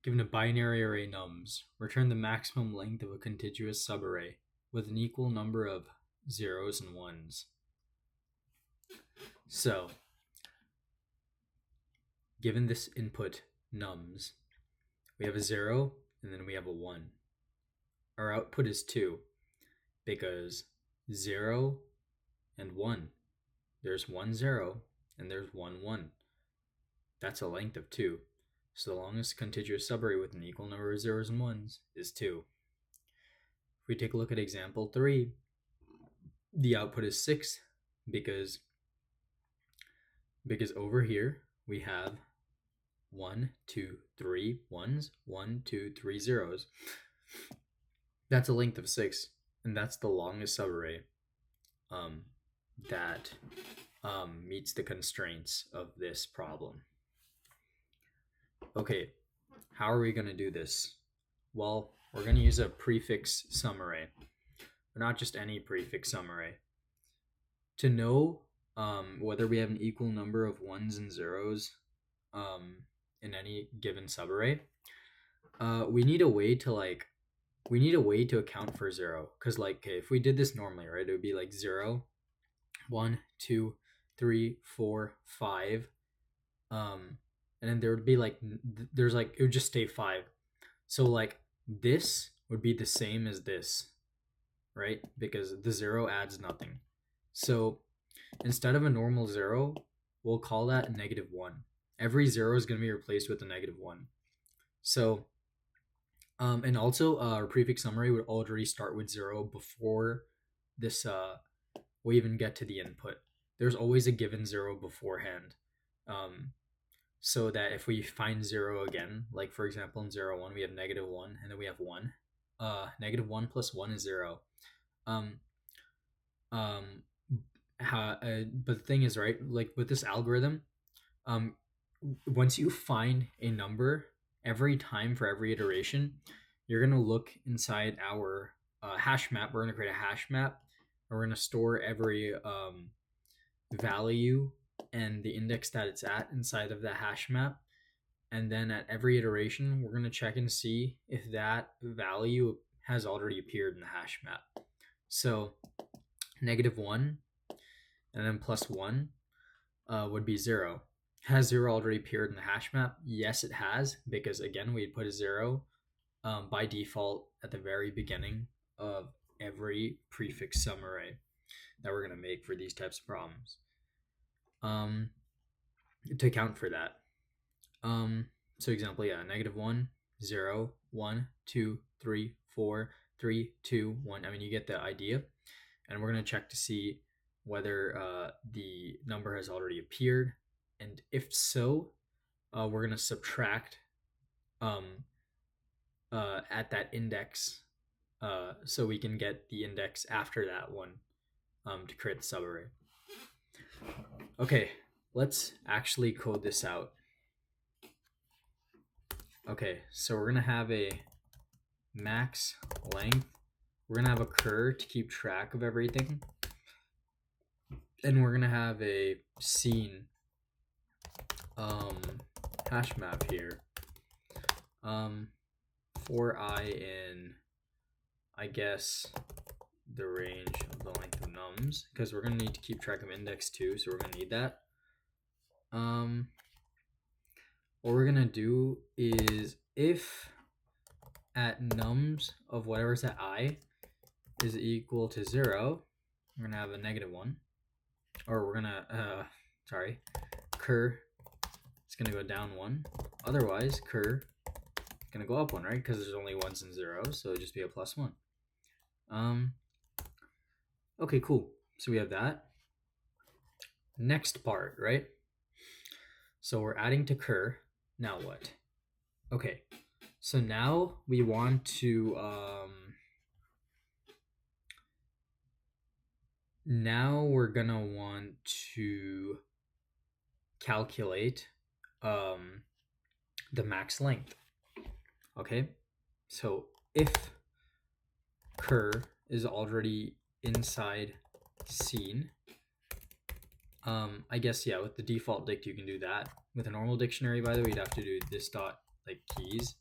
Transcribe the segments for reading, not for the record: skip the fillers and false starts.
Given a binary array nums, return the maximum length of a contiguous subarray with an equal number of zeros and ones. So, given this input nums, we have a 0 and then we have a 1. Our output is 2 because 0 and 1. There's 1 0 and there's 1 1. That's a length of 2. So the longest contiguous subarray with an equal number of zeros and ones is 2. If we take a look at example 3, the output is 6 because over here we have 1, 2, 3 ones, 1, 2, 3 zeros. That's a length of 6, and that's the longest subarray that meets the constraints of this problem. Okay, how are we going to do this? Well, we're going to use a prefix sum array, or not just any prefix sum array. To know whether we have an equal number of ones and zeros in any given subarray, we need a way to account for 0. Because if we did this normally, right, it would be like 0, 1, 2, 3, 4, 5, and then there would be it would just stay 5. So this would be the same as this, right? Because the 0 adds nothing. So instead of a normal 0, we'll call that a -1. Every 0 is going to be replaced with a -1. So, and also our prefix sum array would already start with 0 before this, we even get to the input. There's always a given 0 beforehand. So that if we find 0 again, like for example in 0, 1, we have -1 and then we have 1. -1 plus 1 is 0. But the thing is, right, with this algorithm, once you find a number, every time for every iteration, you're going to look inside our hash map. We're going to create a hash map. And we're going to store every value and the index that it's at inside of the hash map. And then at every iteration, we're going to check and see if that value has already appeared in the hash map. So -1 and then +1 would be 0. Has 0 already appeared in the hash map? Yes, it has, because again, we'd put a 0 by default at the very beginning of every prefix sum array that we're going to make for these types of problems. To account for that. So example, -1, 0, 1, 2, 3, 4, 3, 2, 1. I mean, you get the idea. And we're going to check to see whether the number has already appeared. And if so, we're going to subtract at that index so we can get the index after that one to create the subarray. Okay, let's actually code this out. Okay, so we're going to have a max length. We're going to have a cur to keep track of everything. And we're going to have a scene hash map here for I in, I guess, the range of the length of nums, because we're going to need to keep track of index too, so we're going to need that. What we're going to do is if at nums of whatever's at I is equal to 0, we're going to have a -1. Or we're going to, cur is going to go down 1. Otherwise, cur is going to go up 1, right? Because there's only ones and zeros, so it'll just be a +1. Okay, cool. So we have that. Next part, right? So we're adding to cur. Now what? Okay, so now we want to now we're gonna want to calculate the max length. Okay, so if cur is already inside scene, I guess, with the default dict you can do that. With a normal dictionary, by the way, you'd have to do this dot keys.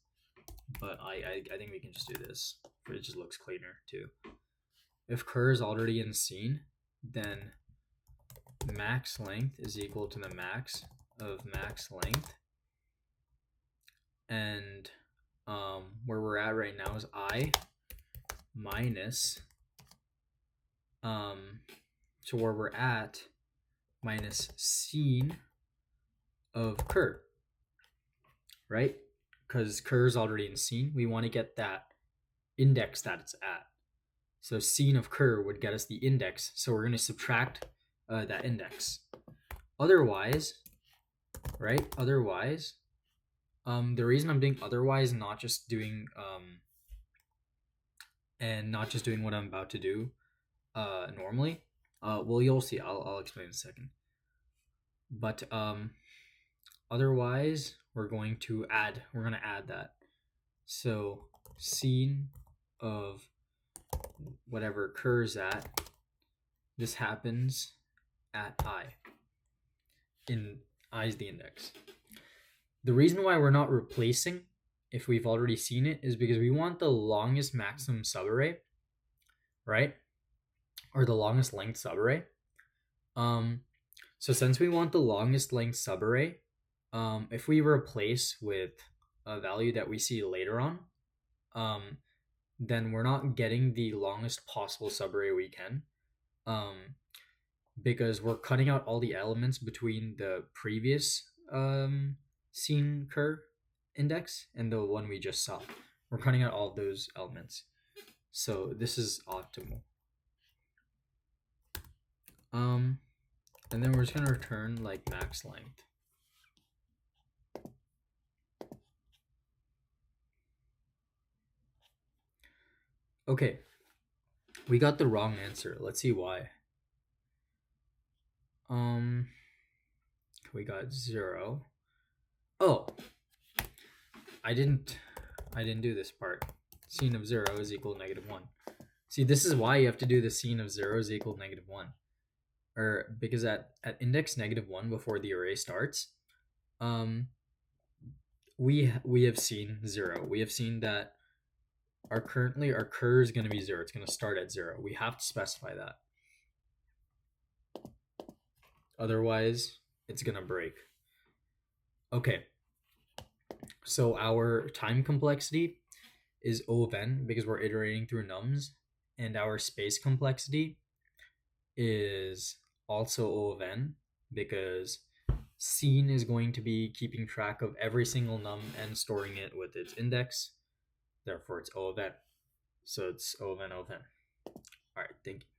but I think we can just do this. It just looks cleaner too. If cur is already in scene, then max length is equal to the max of max length, and where we're at right now is I minus so where we're at minus scene of cur, right? Because cur is already in scene, we want to get that index that it's at. So scene of cur would get us the index, so we're going to subtract that index. Otherwise, right? Otherwise, the reason I'm doing otherwise, not just doing what I'm about to do normally. Well, you'll see. I'll explain in a second. But otherwise, we're going to add that. So scene of whatever occurs at, this happens at I. In I is the index. The reason why we're not replacing if we've already seen it is because we want the longest maximum subarray, right? Or the longest length subarray. So since we want the longest length subarray, if we replace with a value that we see later on, then we're not getting the longest possible subarray we can, because we're cutting out all the elements between the previous scene cur index and the one we just saw. We're cutting out all of those elements. So this is optimal. And then we're just going to return like max length. Okay, we got the wrong answer. Let's see why. We got 0. Oh, I didn't do this part. Scene of 0 is equal to -1. See, this is why you have to do the scene of 0 is equal to -1. Or because at index -1 before the array starts, we have seen 0. We have seen that our cur is going to be 0. It's going to start at 0. We have to specify that. Otherwise, it's going to break. Okay. So our time complexity is O of n because we're iterating through nums, and our space complexity is also O of n because scene is going to be keeping track of every single num and storing it with its index. Therefore, it's O of n. So it's O of n, O of n. All right, thank you.